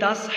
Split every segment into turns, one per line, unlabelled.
10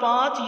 5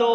2،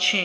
6،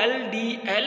LDL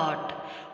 8،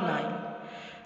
9،